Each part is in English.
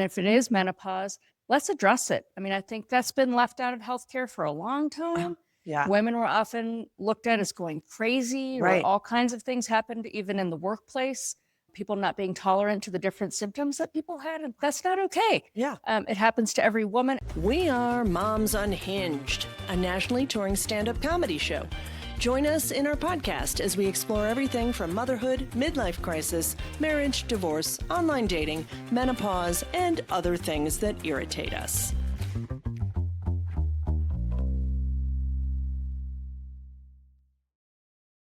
If it is menopause, let's address it. I mean, I think that's been left out of healthcare for a long time. Yeah. Women were often looked at as going crazy, Right. or all kinds of things happened even in the workplace. People not being tolerant to the different symptoms that people had, and that's not okay. Yeah. It happens to every woman. We are Moms Unhinged, a nationally touring stand-up comedy show. Join us in our podcast as we explore everything from motherhood, midlife crisis, marriage, divorce, online dating, menopause, and other things that irritate us.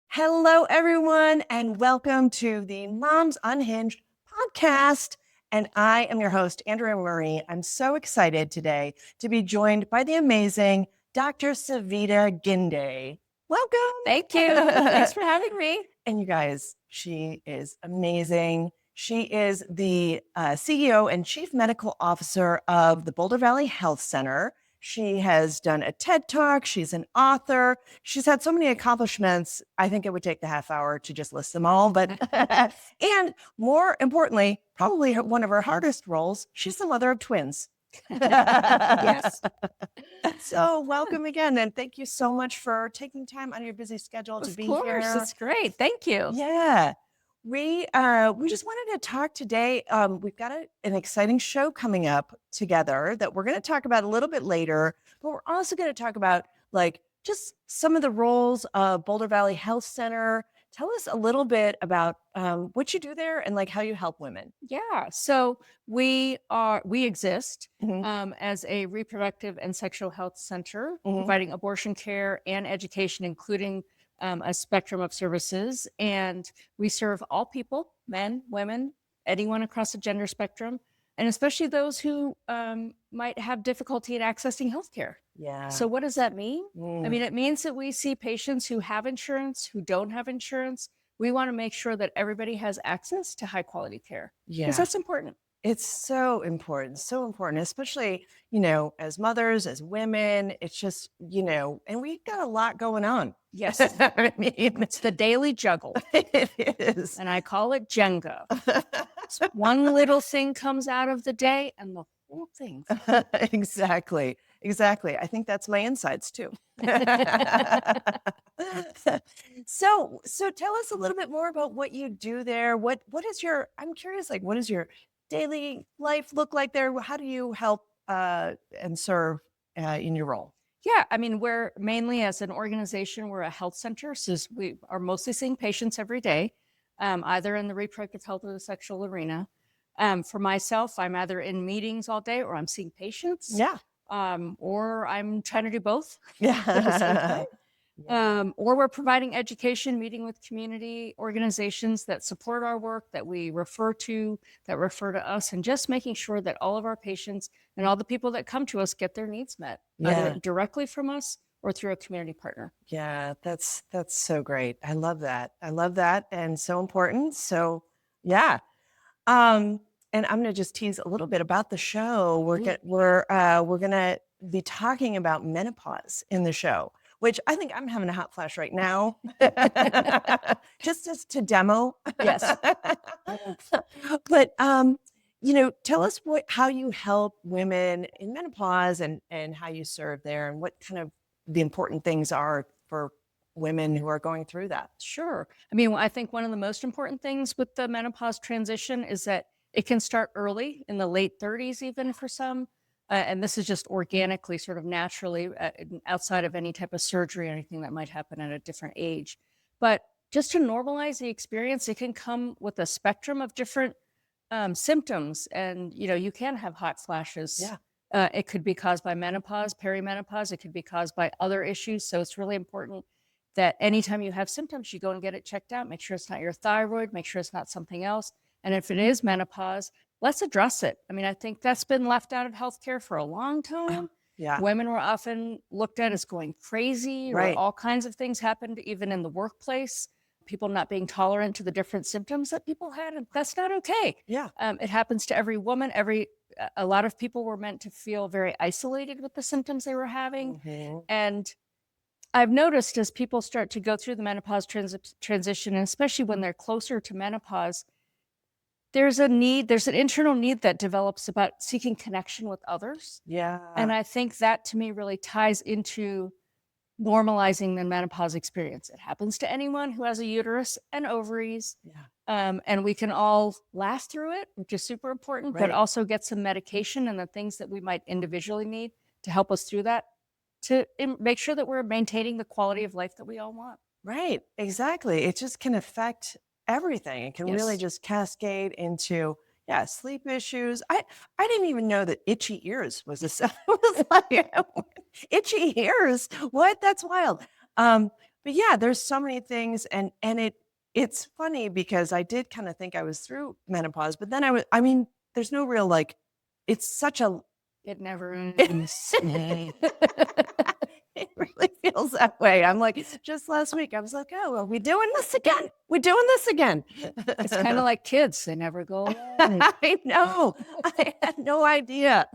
Hello, everyone, and welcome to the Moms Unhinged podcast. And I am your host, Andrea Marie. I'm so excited today to be joined by the amazing Dr. Savita Ginde. Welcome. Thank you. Thanks for having me. And you guys, she is amazing. She is the CEO and Chief Medical Officer of the Boulder Valley Health Center. She has done a TED Talk. She's an author. She's had so many accomplishments. I think it would take the half hour to just list them all. But and more importantly, probably one of her hardest roles, she's the mother of twins. Yes. So welcome again. And thank you so much for taking time out of your busy schedule to be here. Of course, that's great. Thank you. Yeah. We just wanted to talk today. We've got an exciting show coming up together that we're going to talk about a little bit later, but we're also going to talk about like just some of the roles of Boulder Valley Health Center. Tell us a little bit about what you do there and like how you help women. Yeah. So we exist Mhm. as a reproductive and sexual health center, Mhm. providing abortion care and education, including a spectrum of services. And we serve all people, men, women, anyone across the gender spectrum, and especially those who might have difficulty in accessing healthcare. Yeah. So what does that mean? I Mm. mean, it means that we see patients who have insurance, who don't have insurance. We want to make sure that everybody has access to high quality care, Yeah. because that's important. It's so important, especially, as mothers, as women, it's just, and we've got a lot going on. Yes. I mean, It's the daily juggle, it is. and I call it Jenga. One little thing comes out of the day and the whole thing. Exactly. I think that's my insides too. So tell us a little bit more about what you do there. I'm curious, like, what does your daily life look like there? How do you help and serve in your role? Yeah, I mean, we're mainly, as an organization, we're a health center. So we are mostly seeing patients every day, either in the reproductive health or the sexual arena. For myself, I'm either in meetings all day or I'm seeing patients. Yeah. Or I'm trying to do both. Yeah. Or we're providing education, meeting with community organizations that support our work, that we refer to, that refer to us, and just making sure that all of our patients and all the people that come to us get their needs met, either directly from us or through a community partner. Yeah, that's so great. I love that. And so important. So yeah. And I'm going to just tease a little bit about the show. We're going to be talking about menopause in the show, which I think I'm having a hot flash right now, just to demo. Yes. But tell us how you help women in menopause and how you serve there, and what kind of the important things are for women who are going through that. Sure. I mean, I think one of the most important things with the menopause transition is that it can start early, in the late 30s, even for some. And this is just organically, sort of naturally, outside of any type of surgery or anything that might happen at a different age. But just to normalize the experience, it can come with a spectrum of different symptoms. And, you can have hot flashes. Yeah. It could be caused by menopause, perimenopause. It could be caused by other issues. So it's really important that anytime you have symptoms, you go and get it checked out. Make sure it's not your thyroid. Make sure it's not something else. And if it is menopause, let's address it. I mean, I think that's been left out of healthcare for a long time. Yeah. Women were often looked at as going crazy, Right. or all kinds of things happened even in the workplace. People not being tolerant to the different symptoms that people had, and that's not okay. Yeah. It happens to every woman. A lot of people were meant to feel very isolated with the symptoms they were having. Mhm. And I've noticed as people start to go through the menopause transition, and especially when they're closer to menopause, there's an internal need that develops about seeking connection with others. Yeah. And I think that to me really ties into normalizing the menopause experience. It happens to anyone who has a uterus and ovaries. Yeah. And we can all last through it, which is super important, but Right. also get some medication and the things that we might individually need to help us through that to make sure that we're maintaining the quality of life that we all want. Right. Exactly. It just can affect everything. It can really Yes. just cascade into, yeah, sleep issues. I didn't even know that itchy ears was a sign. I was like, itchy ears? What? That's wild. But yeah, there's so many things, and it's funny because I did kind of think I was through menopause, but then I mean, there's no real like, it's such a It never it, ends. it really feels that way. I'm like, just last week, I was like, oh, are we doing this again? We're doing this again. It's kind of like kids, they never go away. I know. I had no idea.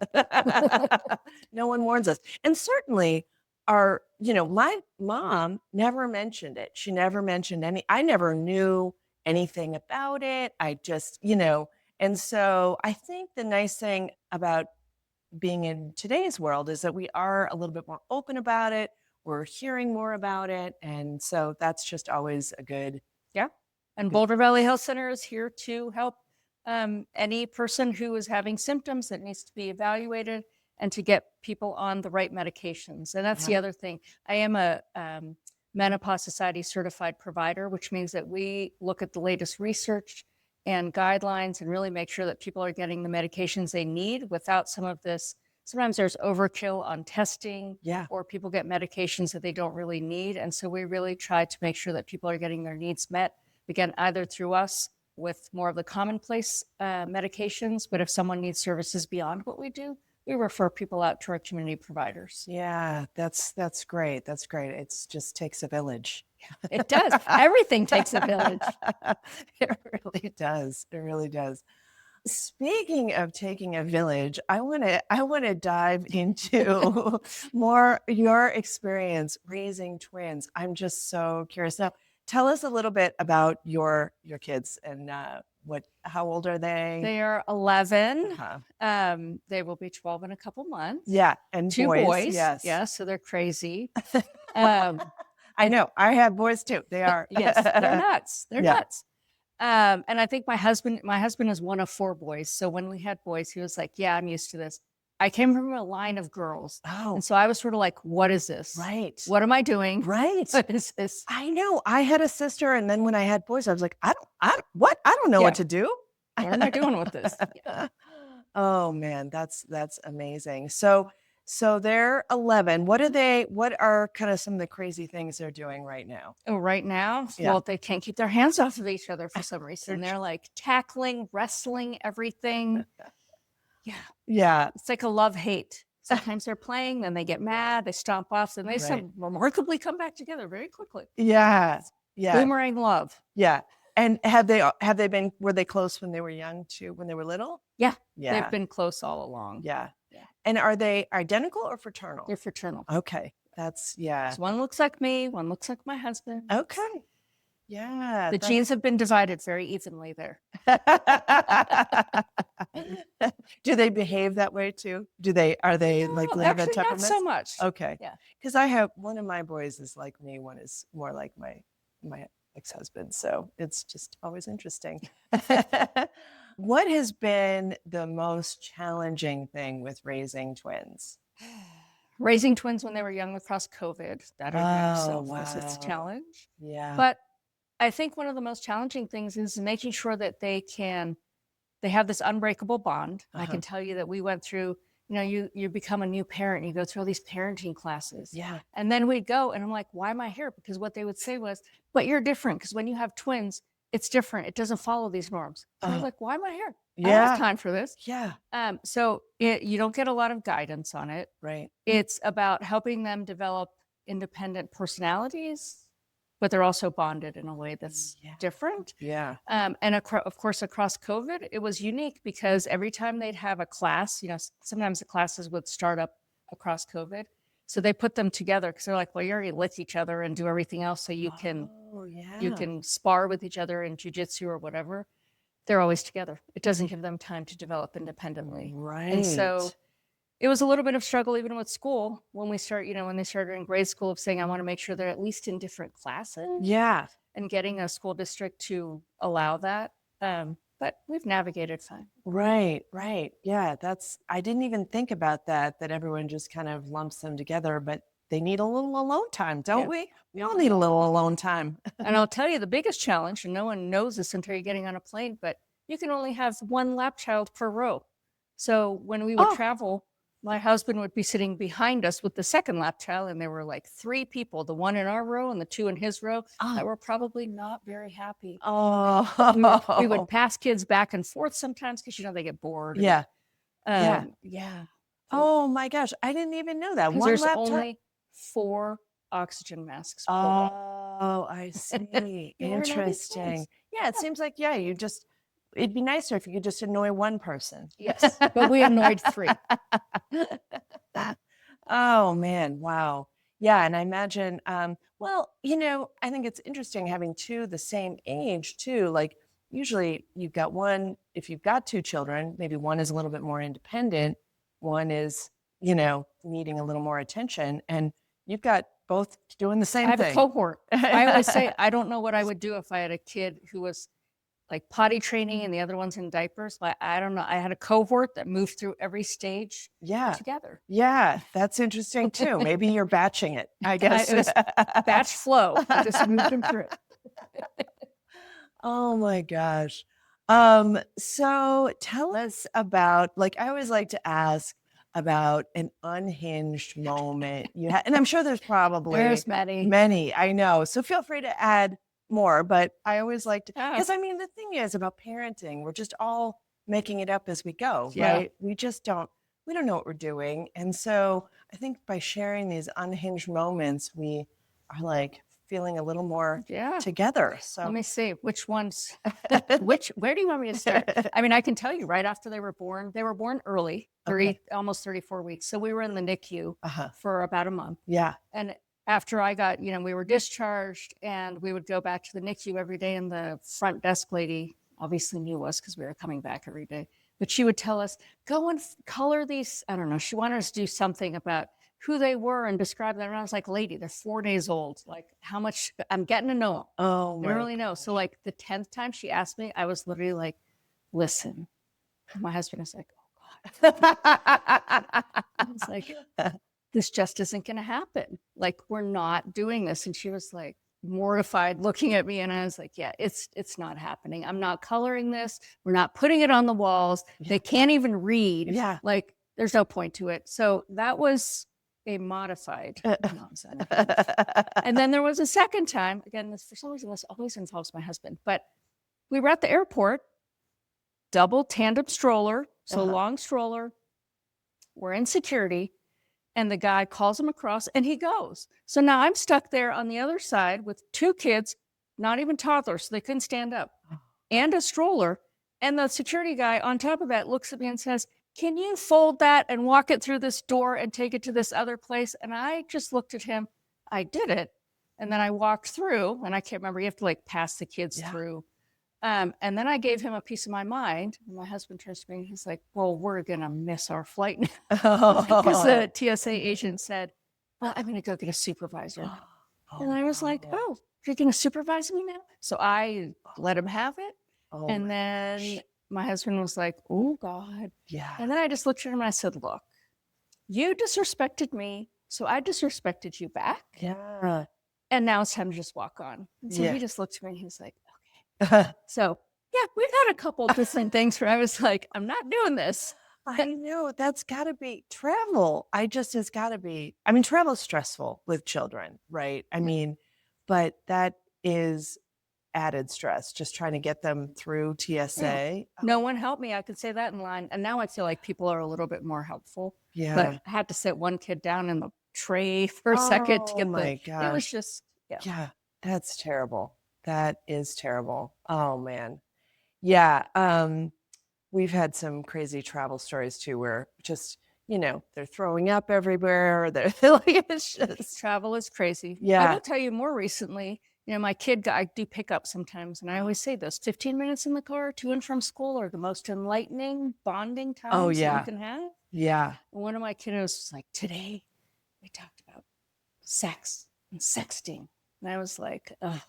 No one warns us. And certainly my mom never mentioned it. She never mentioned I never knew anything about it. I just, and so I think the nice thing about being in today's world is that we are a little bit more open about it. We're hearing more about it. And so that's just always a good. Yeah. And Boulder Valley Health Center is here to help any person who is having symptoms that needs to be evaluated and to get people on the right medications. And that's the other thing. I am a Menopause Society certified provider, which means that we look at the latest research and guidelines and really make sure that people are getting the medications they need without some of this. Sometimes there's overkill on testing, or people get medications that they don't really need. And so we really try to make sure that people are getting their needs met, again, either through us with more of the commonplace medications, but if someone needs services beyond what we do, we refer people out to our community providers. Yeah, that's great. That's great. It just takes a village. It does. Everything takes a village. It really does. It really does. Speaking of taking a village, I want to dive into more your experience raising twins. I'm just so curious. Now, tell us a little bit about your kids and how old are they? They are 11. Uh-huh. They will be 12 in a couple months. Yeah, and 2 boys. Yes. Yeah, so they're crazy. I know. I have boys too. They are. Yes, they're nuts. They're nuts. And I think my husband is one of 4 boys. So when we had boys, he was like, yeah, I'm used to this. I came from a line of girls. Oh. And so I was sort of like, what is this? Right. What am I doing? Right. What is this? I know. I had a sister, and then when I had boys, I was like, I don't know what to do. What am I doing with this? Yeah. Oh man, that's amazing. So they're 11. What are kind of some of the crazy things they're doing right now? Oh, right now? Yeah. Well, they can't keep their hands off of each other for some reason. They're like tackling, wrestling, everything. Yeah. Yeah. It's like a love-hate. Sometimes they're playing, then they get mad, they stomp off, and they remarkably come back together very quickly. Yeah. Yeah. Boomerang love. Yeah. And were they close when they were young too, when they were little? Yeah. Yeah. They've been close all along. Yeah. Yeah. And are they identical or fraternal? They're fraternal. Okay. That's, yeah. So one looks like me, one looks like my husband. Okay. Yeah. The genes have been divided very evenly there. Do they behave that way too? Are they like have that Actually, not temperament? so much. Okay. Yeah. Because I have one of my boys is like me, one is more like my ex-husband. So it's just always interesting. What has been the most challenging thing with raising twins? Raising twins when they were young across COVID. That in itself was its wow. challenge. Yeah. But I think one of the most challenging things is making sure that they have this unbreakable bond. I can tell you that we went through, you become a new parent, you go through all these parenting classes. Yeah. And then we'd go and I'm like, why am I here? Because what they would say was, but you're different because when you have twins, it's different. It doesn't follow these norms. So I was like, why am I here? I don't have time for this. Yeah. So you don't get a lot of guidance on it. Right. It's about helping them develop independent personalities, but they're also bonded in a way that's different. Yeah. And of course, across COVID, it was unique because every time they'd have a class, sometimes the classes would start up across COVID. So they put them together because they're like, well, you already lick each other and do everything else. So you can spar with each other in jujitsu or whatever. they're always together. It doesn't give them time to develop independently. Right. And so it was a little bit of struggle even with school when we start, when they started in grade school, of saying, I want to make sure they're at least in different classes. Yeah. And getting a school district to allow that. But we've navigated fine. Right. Yeah, I didn't even think about that everyone just kind of lumps them together, but they need a little alone time, don't we? We all need a little alone time. And I'll tell you the biggest challenge, and no one knows this until you're getting on a plane, but you can only have one lap child per row. So when we would travel, my husband would be sitting behind us with the second lap child, and there were like 3 people, the one in our row and the 2 in his row, that were probably not very happy. We would pass kids back and forth sometimes because, they get bored. Yeah. Yeah. Oh my gosh, I didn't even know that. One There's lap only 4 oxygen masks. Oh, I see. Interesting. Yeah, it seems like, it'd be nicer if you could just annoy one person. Yes, but we annoyed 3. Oh man, wow. Yeah, and I imagine, I think it's interesting having 2 the same age too. Like usually you've got one, if you've got 2 children, maybe one is a little bit more independent, one is, needing a little more attention, and you've got both doing the same I have thing. a cohort. I always say, I don't know what I would do if I had a kid who was like potty training and the other one's in diapers. But I don't know. I had a cohort that moved through every stage together. Yeah, that's interesting too. Maybe you're batching it, I guess. It was batch flow. I just moved them through it. Oh my gosh. So tell us about, I always like to ask about an unhinged moment you had, and I'm sure there's There's many, I know. So feel free to add more, but I always like to, because the thing is about parenting, we're just all making it up as we go, right? We don't know what we're doing. And so I think by sharing these unhinged moments, we are feeling a little more together. So let me see which ones, where do you want me to start? I can tell you right after they were born early, almost 34 weeks. So we were in the NICU for about a month. Yeah. And after I got, we were discharged and we would go back to the NICU every day, and the front desk lady obviously knew us because we were coming back every day. But she would tell us, go and color these. I don't know. She wanted us to do something about who they were and describe them. And I was like, lady, they're 4 days old. Like, how much? I'm getting to know them. Oh, I don't really know. So the 10th time she asked me, I was literally like, listen. And my husband is like, oh God. I was like, this just isn't going to happen. We're not doing this. And she was like mortified looking at me. And I was like, yeah, it's not happening. I'm not coloring this. We're not putting it on the walls. They can't even read. Yeah. There's no point to it. So that was a modified Moms Unhinged. And then there was a second time, again, for some reason, this always involves my husband, but we were at the airport, double tandem stroller, so long stroller. We're in security, and the guy calls him across, and he goes. So now I'm stuck there on the other side with 2 kids, not even toddlers, so they couldn't stand up, and a stroller. And the security guy on top of that looks at me and says, can you fold that and walk it through this door and take it to this other place? And I just looked at him. I did it. And then I walked through, and I can't remember, you have to pass the kids through. And then I gave him a piece of my mind. And my husband turns to me and he's like, well, we're going to miss our flight now. Because the TSA agent said, well, I'm going to go get a supervisor. And I was like, oh, you're going to supervise me now? So I let him have it. And then my husband was like, oh, God. Yeah. And then I just looked at him and I said, look, you disrespected me, so I disrespected you back. Yeah. And now it's time to just walk on. And so he just looked at me and he was like, okay. So, we've had a couple different things where I was like, I'm not doing this. I know. That's got to be travel. Has got to be. Travel is stressful with children, right? But that is added stress, just trying to get them through TSA. No one helped me. I could say that in line. And now I feel like people are a little bit more helpful. Yeah. But I had to sit one kid down in the tray for a second to get gosh. It was just, Yeah, that's terrible. That is terrible. Oh, man. Yeah. We've had some crazy travel stories too, where just, they're throwing up everywhere. It's just, travel is crazy. Yeah. I will tell you more recently, My kid, I do pick up sometimes, and I always say those 15 minutes in the car to and from school are the most enlightening bonding Oh, times that you yeah. can have. Yeah. And one of my kiddos was like, today we talked about sex and sexting. And I was like, oh,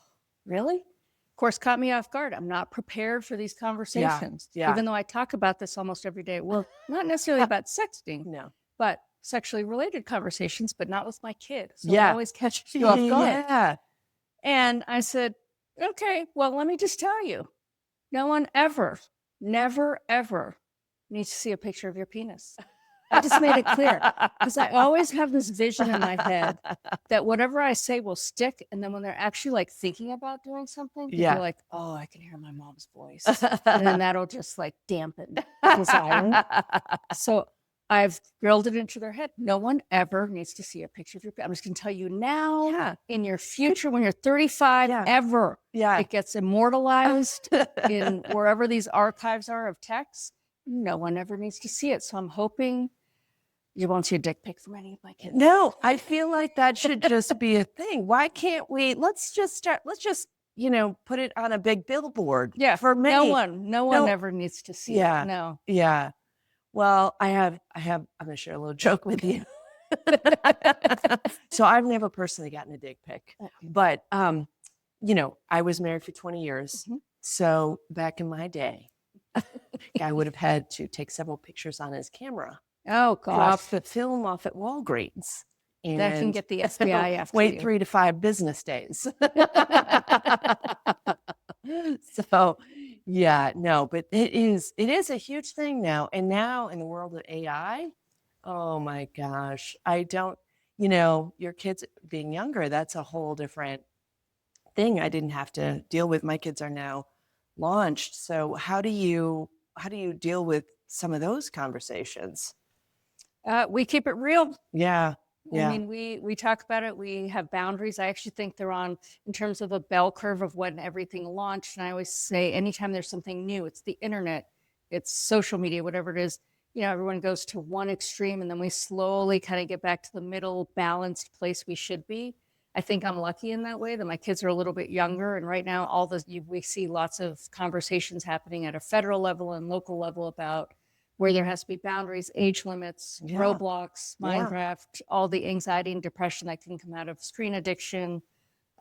really? Of course, caught me off guard. I'm not prepared for these conversations. Yeah. Even though I talk about this almost every day. Well, not necessarily about sexting, No. but sexually related conversations, but not with my kid. So Yeah. it always catches you off guard. Yeah. And I said, okay, well, let me just tell you, no one ever, never, ever needs to see a picture of your penis. I just made it clear because I always have this vision in my head that whatever I say will stick. And then when they're actually like thinking about doing something, Yeah. they're like, oh, I can hear my mom's voice. And then that'll just like dampen desire. So I've drilled it into their head. No one ever needs to see a picture of your penis. I'm just going to tell you now, Yeah. in your future, when you're 35, Yeah. ever, Yeah. it gets immortalized in wherever these archives are of texts. No one ever needs to see it. So I'm hoping you won't see a dick pic from any of my kids. No, I feel like that should just be a thing. Why can't we? Let's just put it on a big billboard. Yeah, for many. no one ever needs to see Yeah. it. No. Yeah. Well, I'm going to share a little joke with you. So I've never personally gotten a dick pic, but I was married for 20 years. Mhm. So back in my day, guy would have had to take several pictures on his camera, Oh, drop gosh. the film off at Walgreens, and That can get the FBI after wait you. 3 to 5 business days. So yeah, no, but it is a huge thing now. And now in the world of AI, oh my gosh, I don't, your kids being younger, that's a whole different thing I didn't have to deal with. My kids are now launched. So how do you deal with some of those conversations? We keep it real. Yeah. Yeah. I mean, we talk about it. We have boundaries. I actually think they're on in terms of a bell curve of when everything launched. And I always say, anytime there's something new, it's the internet, it's social media, whatever it is, everyone goes to one extreme and then we slowly kind of get back to the middle balanced place we should be. I think I'm lucky in that way that my kids are a little bit younger. And right now, we see lots of conversations happening at a federal level and local level about where there has to be boundaries, age limits, Yeah. Roblox, Yeah. Minecraft, all the anxiety and depression that can come out of screen addiction,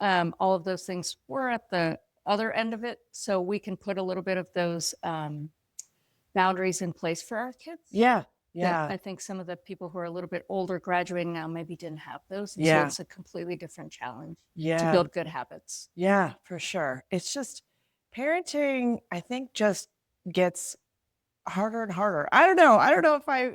all of those things. We're at the other end of it, so we can put a little bit of those boundaries in place for our kids. Yeah. that Yeah. I think some of the people who are a little bit older graduating now maybe didn't have those. And Yeah. So it's a completely different challenge to Yeah. build good habits. Yeah, for sure. It's just parenting, I think, just gets harder and harder. I don't know. I don't know if I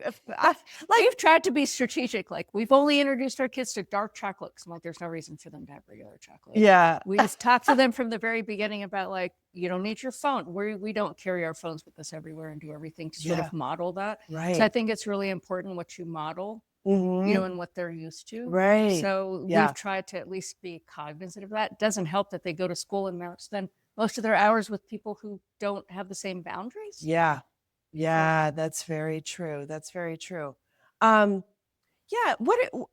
We've tried to be strategic. Like, we've only introduced our kids to dark chocolate because I'm like, there's no reason for them to have regular chocolate. yeah. We just talked to them from the very beginning about, like, you don't need your phone. We don't carry our phones with us everywhere and do everything to sort Yeah. of model that. Right. So I think it's really important what you model, Mhm. and what they're used to. Right. So Yeah. we've tried to at least be cognizant of that. It doesn't help that they go to school and spend most of their hours with people who don't have the same boundaries. Yeah. Yeah, that's very true. That's very true. Um, yeah,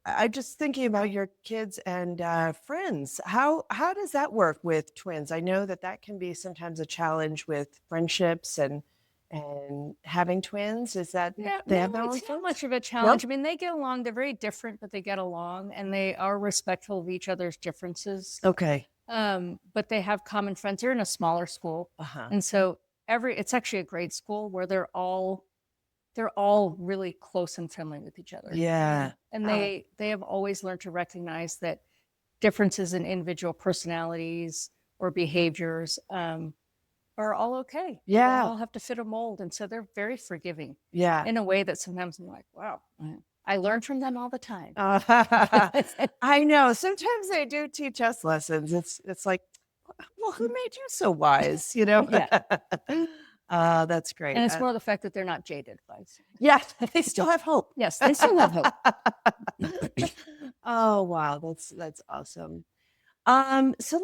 I'm just thinking about your kids and friends. How does that work with twins? I know that can be sometimes a challenge with friendships and having twins. Is that Yeah, they have no, their own it's not friends? much of a challenge. I mean, they get along. They're very different, but they get along, and they are respectful of each other's differences. Okay. But they have common friends. They're in a smaller school, Uh-huh. and so it's actually a great school where they're all really close and friendly with each other. Yeah. And they have always learned to recognize that differences in individual personalities or behaviors are all okay. Yeah. They all have to fit a mold, and so they're very forgiving Yeah. in a way that sometimes I'm like, wow, I learn from them all the time. I know. Sometimes they do teach us lessons. It's like, well, who made you so wise? Yeah. That's great. And it's more the fact that they're not jaded by it. Yeah, they still have hope. Yes, they still have hope. Oh wow, that's awesome. So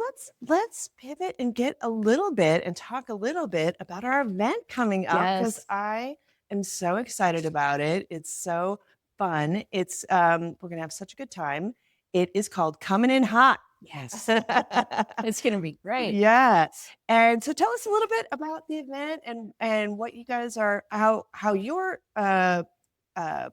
let's pivot and get a little bit and talk a little bit about our event coming up, because Yes. I am so excited about it. It's so fun. It's we're gonna have such a good time. It is called Coming in Hot. Yes. It's going to be great. Yeah. And so tell us a little bit about the event and what you guys are, how you're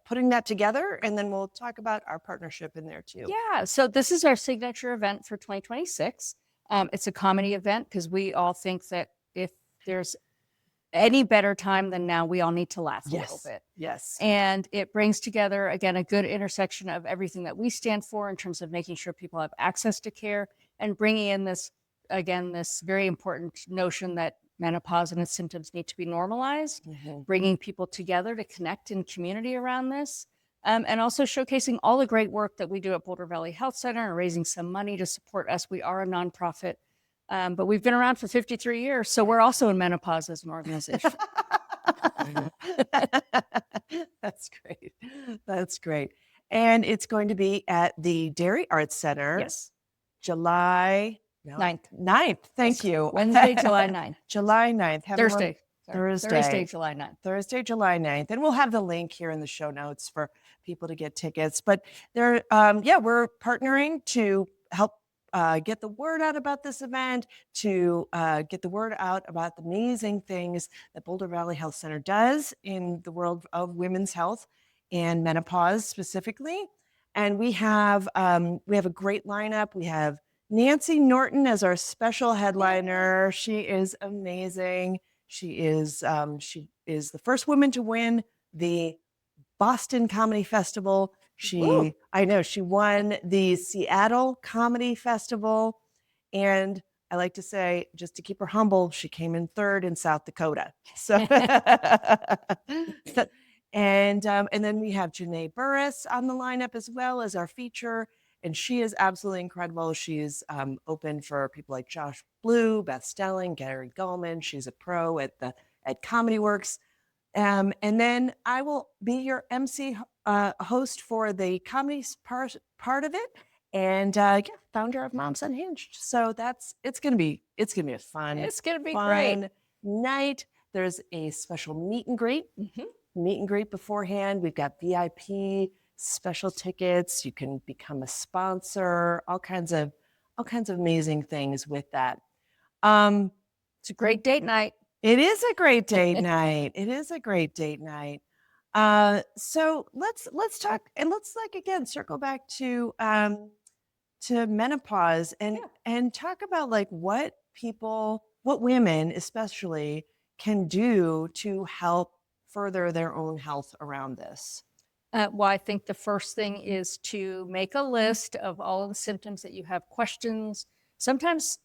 putting that together. And then we'll talk about our partnership in there too. Yeah. So this is our signature event for 2026. It's a comedy event because we all think that if there's any better time than now, we all need to laugh a little bit. Yes. And it brings together, again, a good intersection of everything that we stand for in terms of making sure people have access to care and bringing in this, again, this very important notion that menopause and its symptoms need to be normalized, bringing people together to connect in community around this, and also showcasing all the great work that we do at Boulder Valley Health Center and raising some money to support us. We are a nonprofit, but we've been around for 53 years, so we're also in menopause as an organization. That's great. That's great. And it's going to be at the Dairy Arts Center. Yes. July 9th. 9th. Thank Yes. you. Wednesday, July 9th. July 9th. Thursday. Thursday, July 9th. Thursday, July 9th. And we'll have the link here in the show notes for people to get tickets. But we're partnering to help get the word out about this event, to get the word out about the amazing things that Boulder Valley Health Center does in the world of women's health and menopause specifically. And we have a great lineup. We have Nancy Norton as our special headliner. She is amazing. She is the first woman to win the Boston Comedy Festival. She won the Seattle Comedy Festival. And I like to say, just to keep her humble, she came in third in South Dakota. So, and then we have Janae Burris on the lineup as well as our feature. And she is absolutely incredible. She's open for people like Josh Blue, Beth Stelling, Gary Gulman. She's a pro at Comedy Works. And then I will be your MC host for the comedy part of it, and founder of Moms Unhinged. So it's gonna be a fun. It's gonna be fun great night. There's a special meet and greet beforehand. We've got VIP special tickets. You can become a sponsor. All kinds of amazing things with that. It's a great date night. It is a great date night. It is a great date night. So let's talk, and let's again circle back to menopause and talk about what women especially can do to help further their own health around this. Well, I think the first thing is to make a list of all of the symptoms that you have questions. Sometimes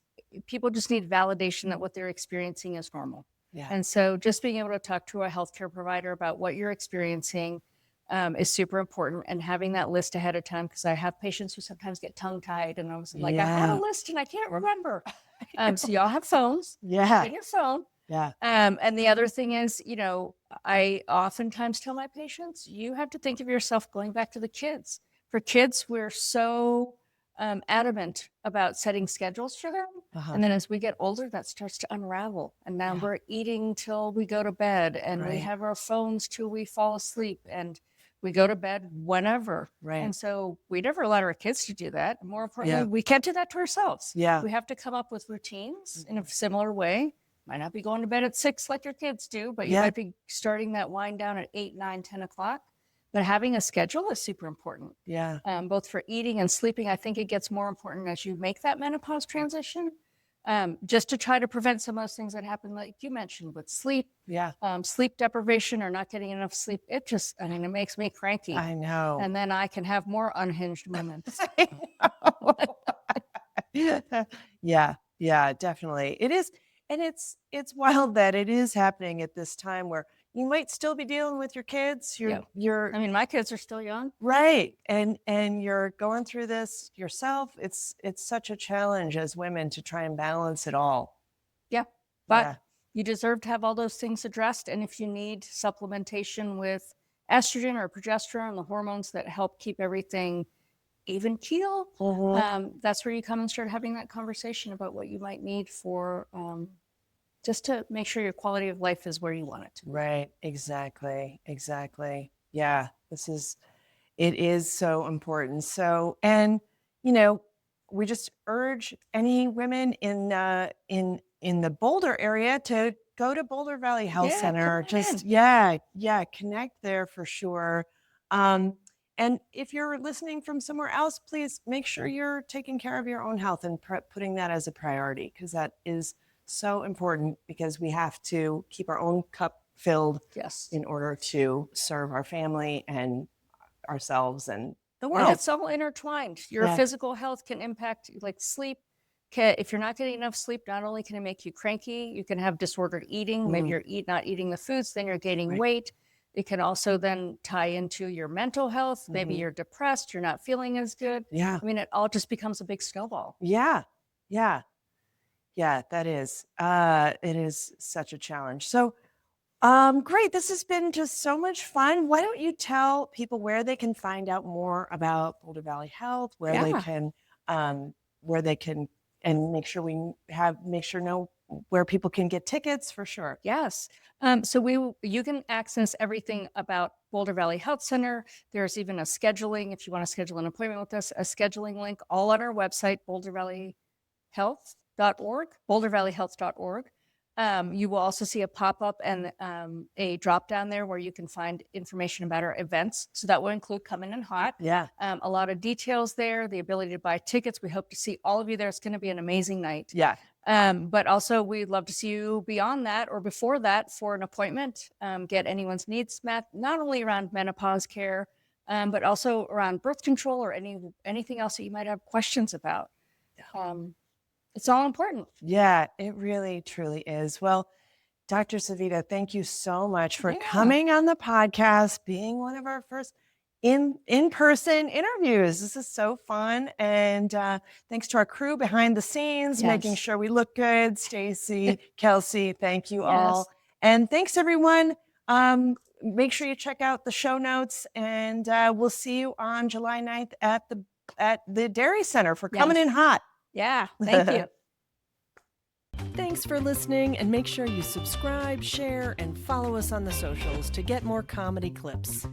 people just need validation that what they're experiencing is normal. Yeah. And so just being able to talk to a healthcare provider about what you're experiencing is super important, and having that list ahead of time, because I have patients who sometimes get tongue-tied and I was like, I have a list and I can't remember. So y'all have phones. Yeah. Get your phone. Yeah. And the other thing is, I oftentimes tell my patients, you have to think of yourself going back to the kids. For kids, we're so adamant about setting schedules for them. And then as we get older, that starts to unravel. And now we're eating till we go to bed, and we have our phones till we fall asleep, and we go to bed whenever. Right. And so we never allowed our kids to do that. More importantly, we can't do that to ourselves. Yeah. We have to come up with routines in a similar way. Might not be going to bed at 6 like your kids do, but you might be starting that wind down at 8, 9, 10 o'clock. But having a schedule is super important. Yeah. Both for eating and sleeping. I think it gets more important as you make that menopause transition, just to try to prevent some of those things that happen, like you mentioned with sleep. Yeah. Sleep deprivation or not getting enough sleep. It makes me cranky. I know. And then I can have more unhinged moments. Yeah, definitely. It is. And it's wild that it is happening at this time where you might still be dealing with your kids. My kids are still young. Right. And you're going through this yourself. It's such a challenge as women to try and balance it all. Yeah. But you deserve to have all those things addressed. And if you need supplementation with estrogen or progesterone, the hormones that help keep everything even keel, that's where you come and start having that conversation about what you might need for just to make sure your quality of life is where you want it to be. Right. Exactly. Yeah. It is so important. So, and we just urge any women in the Boulder area to go to Boulder Valley Health Yeah, Center. come on Just in. connect there for sure. And if you're listening from somewhere else, please make sure you're taking care of your own health and putting that as a priority, because that is so important, because we have to keep our own cup filled Yes. in order to serve our family and ourselves and the And world. it's all intertwined. Your Yeah. physical health can impact, like sleep. If you're not getting enough sleep, not only can it make you cranky, you can have disordered eating. Maybe you're not eating the foods, then you're gaining Right. weight. It can also then tie into your mental health. Maybe you're depressed, you're not feeling as good. Yeah. I mean, it all just becomes a big snowball. Yeah. That is. It is such a challenge. So, great. This has been just so much fun. Why don't you tell people where they can find out more about Boulder Valley Health, where they can, and make sure know where people can get tickets for sure. Yes. So you can access everything about Boulder Valley Health Center. There's even a scheduling, if you want to schedule an appointment with us, a scheduling link all on our website, bouldervalleyhealth.org. You will also see a pop-up and a drop-down there where you can find information about our events. So that will include Coming in Hot. Yeah. A lot of details there, the ability to buy tickets. We hope to see all of you there. It's going to be an amazing night. Yeah. But also we'd love to see you beyond that or before that for an appointment, get anyone's needs met, not only around menopause care, but also around birth control or anything else that you might have questions about. It's all important. Yeah, it really, truly is. Well, Dr. Savita, thank you so much for coming on the podcast, being one of our first in-person interviews. This is so fun. And thanks to our crew behind the scenes, making sure we look good. Stacy, Kelsey, thank you all. And thanks, everyone. Make sure you check out the show notes, and we'll see you on July 9th at the Dairy Center for Coming in Hot. Yeah, thank you. Thanks for listening, and make sure you subscribe, share, and follow us on the socials to get more comedy clips.